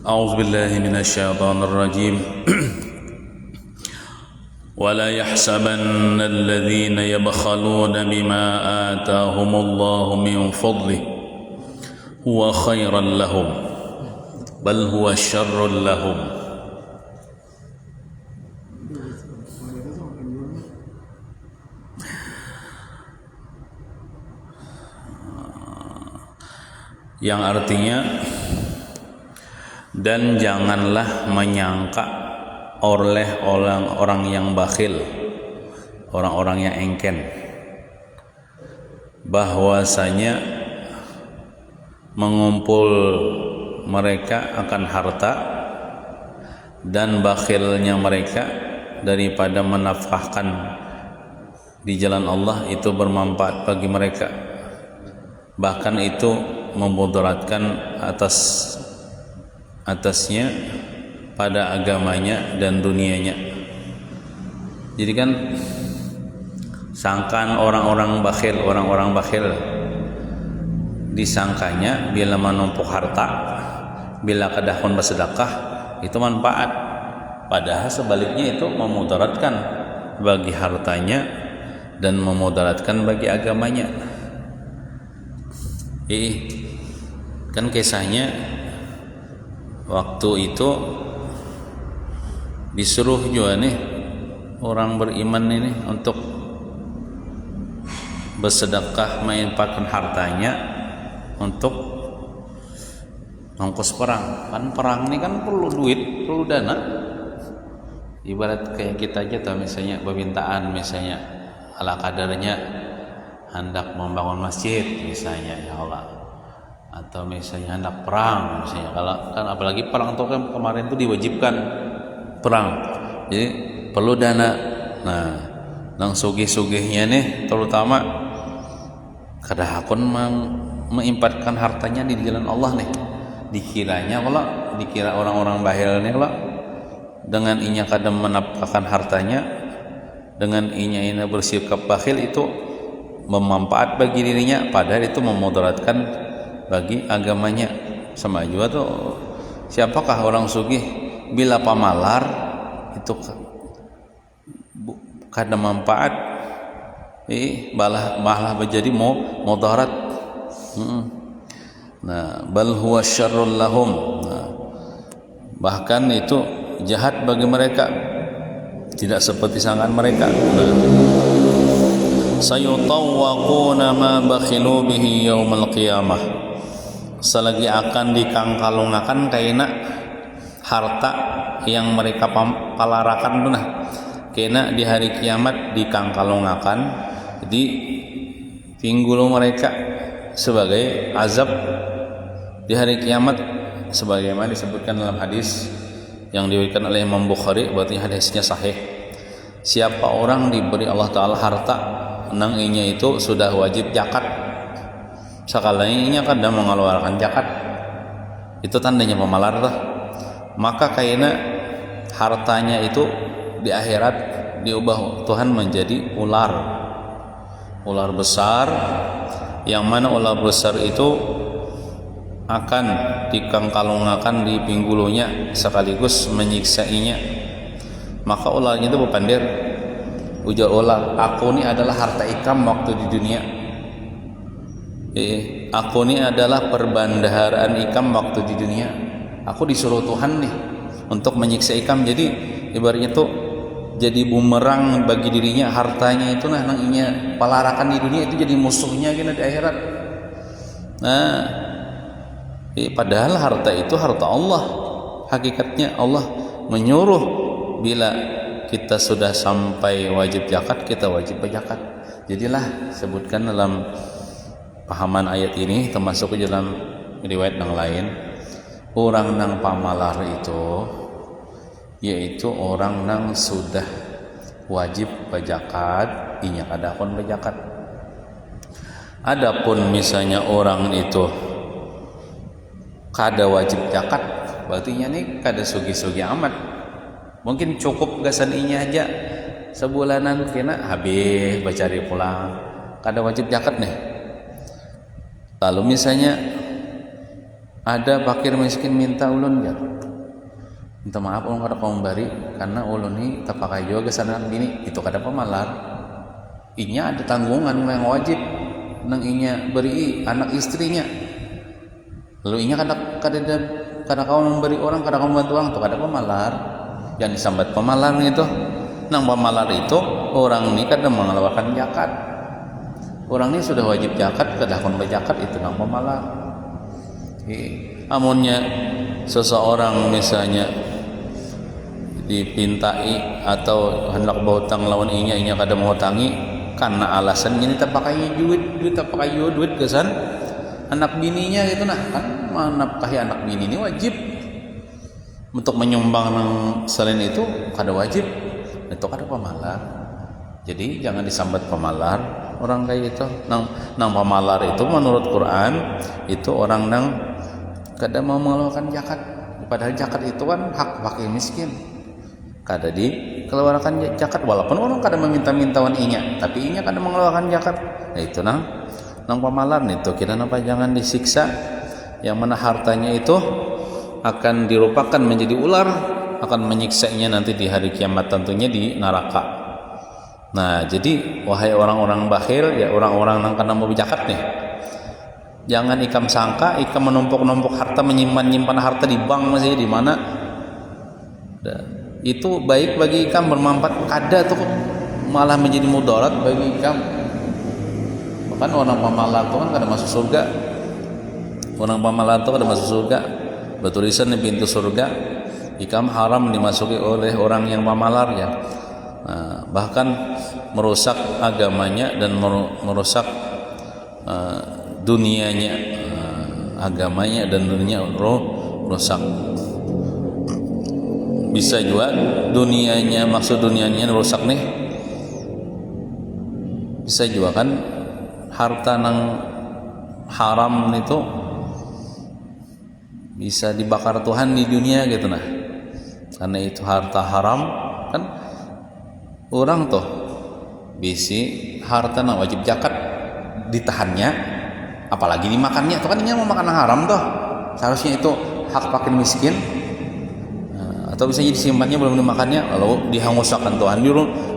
أعوذ بالله من الشيطان الرجيم ولا يحسبن الذين يبخلون بما آتاهم الله من فضله هو خيرا لهم بل هو شر لهم yang artinya, dan janganlah menyangka oleh orang-orang yang bakhil, orang-orang yang engken, bahwasanya mengumpul mereka akan harta dan bakhilnya mereka daripada menafkahkan di jalan Allah itu bermanfaat bagi mereka, bahkan itu memudaratkan atasnya pada agamanya dan dunianya. Jadi kan sangkaan orang-orang bakhil disangkanya bila menumpuk harta, bila kedahun bersedekah itu manfaat, padahal sebaliknya itu memudaratkan bagi hartanya dan memudaratkan bagi agamanya. Kan kisahnya waktu itu disuruh juga nih orang beriman ini untuk bersedekah menginfakkan hartanya untuk ongkos perang. Kan perang ini kan perlu duit, perlu dana. Ibarat kayak kita aja tuh, misalnya permintaan misalnya ala kadarnya hendak membangun masjid misalnya, ya Allah, atau misalnya hendak perang misalnya. Kalau kan apalagi perang tuh kan kemarin tuh diwajibkan perang, jadi perlu dana. Nah, nang sugih-sugihnya nih terutama kada hakun mengimpatkan hartanya di jalan Allah nih. Dikira orang-orang bahil nih kalau dengan inya kada menafkahkan hartanya, dengan inya bersikap bakhil itu bermanfaat bagi dirinya, padahal itu memudaratkan bagi agamanya. Sama juga tuh, siapakah orang sugih bila pamalar itu kada manfaat, malah menjadi mudarat. Nah, bal huwa syarrul lahum. Nah, bahkan itu jahat bagi mereka, tidak seperti sangkaan mereka. Sayutawwaquna ma bakhilu bihi yaumal qiyamah. Selagi akan dikangkalungakan kaina harta yang mereka palarakan tunah, kena di hari kiamat dikangkalungakan, di pinggul mereka sebagai azab di hari kiamat, sebagaimana disebutkan dalam hadis yang diriwayatkan oleh Imam Bukhari, berarti hadisnya sahih. Siapa orang diberi Allah Ta'ala harta, nang inya itu sudah wajib zakat, sekalinya kada mengeluarkan zakat, itu tandanya pemalar lah. Maka kayaknya hartanya itu di akhirat diubah Tuhan menjadi ular besar, yang mana ular besar itu akan dikangkalungakan di pinggulunya sekaligus menyiksainya. Maka ularnya itu berpandir, ujar ular, aku ini adalah harta ikram waktu di dunia. Aku ini adalah perbendaharaan ikram waktu di dunia. Aku disuruh Tuhan nih untuk menyiksa ikram. Jadi ibaratnya tuh jadi bumerang bagi dirinya, hartanya itu nang inya palarakan di dunia itu jadi musuhnya di akhirat. Nah, padahal harta itu harta Allah. Hakikatnya Allah menyuruh bila kita sudah sampai wajib zakat, kita wajib berzakat. Jadilah sebutkan dalam pahaman ayat ini, termasuk ke dalam riwayat yang lain, orang nang pamalar itu yaitu orang nang sudah wajib berzakat, inya kada kon berzakat. Adapun misalnya orang itu kada wajib zakat, berarti nih kada sugi-sugi amat. Mungkin cukup gasan inya aja sebulanan kena habis bacari pulang, kada wajib zakat nih. Lalu misalnya ada fakir miskin minta ulun ya, minta maaf ulun kada kaum bari karena ulun ni tapakai juga sana bini itu kada pamalar. Inya ada tanggungan yang wajib nang inya beri anak istrinya. Lalu inya kada kaum memberi orang, kada kaum bantu orang, itu kada pamalar. Jangan disambat pamalar itu. Nang pamalar itu orang ni kada mengeluarkan zakat. Orang ni sudah wajib zakat, kada kon berzakat, itu nang pamalar. Amunnya seseorang misalnya dipintai atau hendak berhutang lawan inya kada mau hutangi karena alasan ini tak pakai duit kesan anak bininya gitu nah, kan menafkahi anak bini ini wajib. Untuk menyumbang nang selain itu kada wajib, itu kada pamalar. Jadi jangan disambat pamalar orang kayak itu. Nang pamalar itu menurut Quran itu orang nang kada mau mengeluarkan zakat. Padahal zakat itu kan hak fakir miskin. Kada dikeluarkan zakat walaupun orang kada meminta-mintawan inya, tapi inya kada mengeluarkan zakat. Nah itu nang pamalar itu kira apa jangan disiksa, yang mana hartanya itu akan dirupakan menjadi ular, akan menyiksanya nanti di hari kiamat, tentunya di neraka. Nah jadi wahai orang-orang bakhil, ya orang-orang yang kada mau zakat nih, jangan ikam sangka ikam menumpuk-numpuk harta, menyimpan harta di bank masih di mana. Itu baik bagi ikam, bermanfaat, kada tuh malah menjadi mudarat bagi ikam. Bahkan orang pamalar itu kan kada masuk surga. Orang pamalar itu kada masuk surga. Bertulisan di pintu surga, ikam haram dimasuki oleh orang yang pamalar ya. Nah, bahkan merusak agamanya dan merusak dunianya, agamanya dan dunia rusak. Bisa juga dunianya, maksud dunianya rusak nih, bisa juga kan harta nang haram itu bisa dibakar Tuhan di dunia gitu nah, karena itu harta haram kan. Orang tuh bisi harta nang wajib zakat ditahannya, apalagi dimakannya tuh kan ini mau makan haram tuh, seharusnya itu hak fakir miskin. Atau bisa jadi simpannya belum dimakannya lalu dihanguskan Tuhan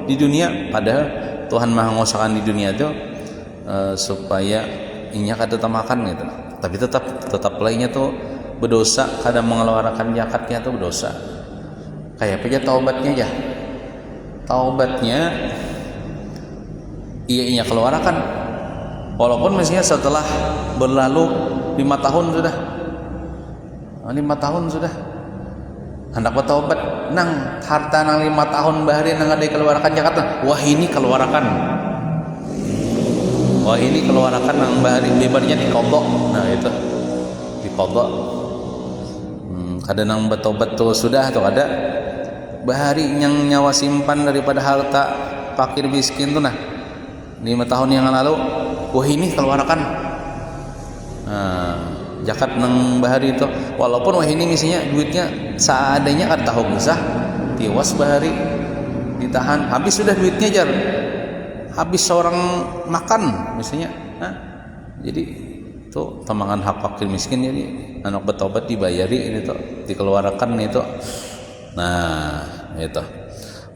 di dunia, padahal Tuhan menghanguskan di dunia itu supaya inya kada makan gitu. Tapi tetap lainnya tuh berdosa, kada mengeluarkan zakatnya tuh berdosa. Kayak aja taubatnya inya keluarkan walaupun misalnya setelah berlalu 5 tahun sudah hendak bertaubat, nang harta nang 5 tahun bahari nang ada keluarkan zakat, wah ini keluarkan nang bahari bebarnya dikodok. Nah itu dikodok. Kada nang bertaubat tuh sudah tuh ada bahari yang nyawa simpan daripada harta fakir miskin tuh nah 5 tahun yang lalu, wah ini keluarkan zakat nang bahari itu, walaupun wah ini misalnya duitnya seadanya kan tahu bisa tiwas bahari ditahan, habis sudah duitnya jar, habis seorang makan misalnya. Nah, jadi itu tamangan hak fakir miskin, jadi anak bertobat dibayari ini tuh dikeluarkan itu. Nah itu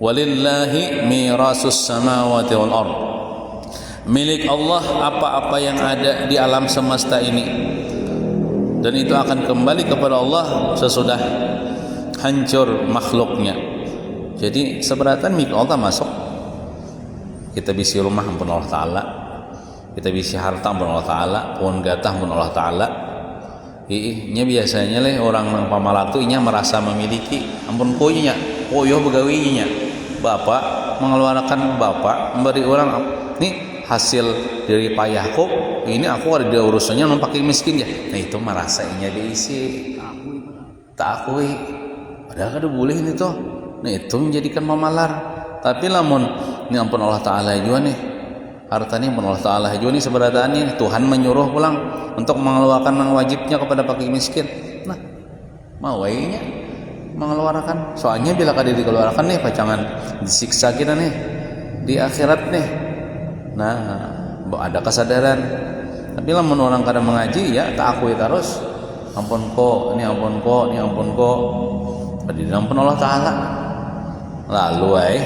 walillahi mirasus samawati wal ard, milik Allah apa-apa yang ada di alam semesta ini, dan itu akan kembali kepada Allah sesudah hancur makhluknya. Jadi seberatan milik Allah masuk, kita bisi rumah ampun Allah Ta'ala, kita bisi harta ampun Allah Ta'ala, pohon gatah ampun Allah Ta'ala. Inya biasanya orang nang pamalar tu inya merasa memiliki, ampun koyo begawinya bapak mengeluarkan, bapak memberi orang nih hasil dari payahku ini, aku ada di urusannya non pakai miskin ya. Nah itu merasa inya diisi tak akui, padahal kada boleh ini tuh. Nah itu menjadikan mamalar. Tapi lamun ini ampun Allah Ta'ala juga nih, hartanya ampun Allah Ta'ala juga nih seberataannya, Tuhan menyuruh pulang untuk mengeluarkan yang wajibnya kepada fakir miskin. Nah mau wainya mengeluarkan, soalnya bila kada dikeluarkan nih pacangan disiksa kita nih di akhirat nih. Nah ada kesadaran. Tapi lamun orang kada mengaji ya tak akui terus, ampun kok, ini ampun kok, ini ampun kok. Pada ampun Allah Ta'ala lalu ay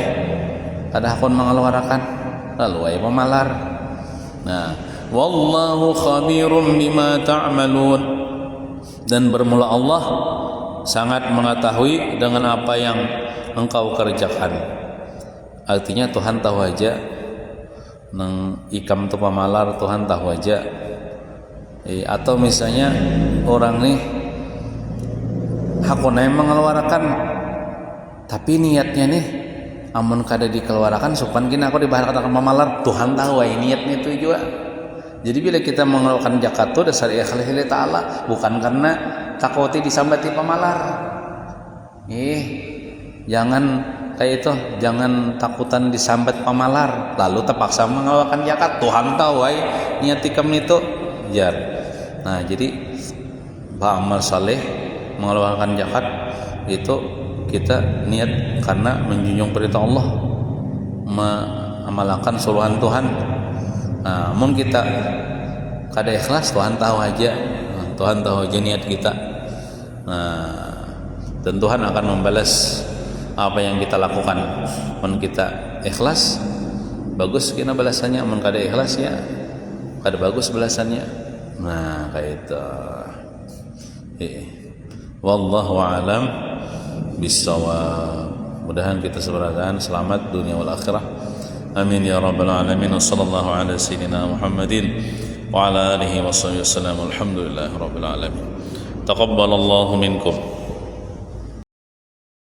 kada hakun mengeluarkan lalu ay pemalar. Nah, wallahu khabirum bima ta'malun, dan bermula Allah sangat mengetahui dengan apa yang engkau kerjakan. Artinya Tuhan tahu aja nang ikam tu pamalar, Tuhan tahu aja. Atau misalnya orang nih hakunai mengeluarkan tapi niatnya nih amun kada dikeluarkan supan kini aku dibahas katakan pamalar, Tuhan tahu ay niatnya itu juga. Jadi bila kita mengeluarkan zakat itu dasar ikhlas lillahi ta'ala, bukan karena takuti disambati pamalar. Jangan kayak itu, jangan takutan disambat pamalar lalu terpaksa mengeluarkan zakat. Tuhan tahu ay niat ikam itu jar. Nah, jadi ba'amal saleh mengeluarkan zakat itu kita niat karena menjunjung perintah Allah, mengamalkan suruhan Tuhan. Nah, namun kita kada ikhlas, Tuhan tahu aja. Tuhan tahu aja niat kita. Nah, dan Tuhan akan membalas apa yang kita lakukan. Mun kita ikhlas, bagus kena balasannya. Mun kada ikhlas ya kada bagus balasannya. Nah, kayak itu. Wallahu a'lam bissawab. Mudahan kita seberatan selamat dunia wal akhirah. Amin ya rabbal alamin. Wassallallahu ala sayyidina Muhammadin wa ala alihi wa sahbihi wasallam. Alhamdulillah rabbil alamin. Taqabbalallahu minkum.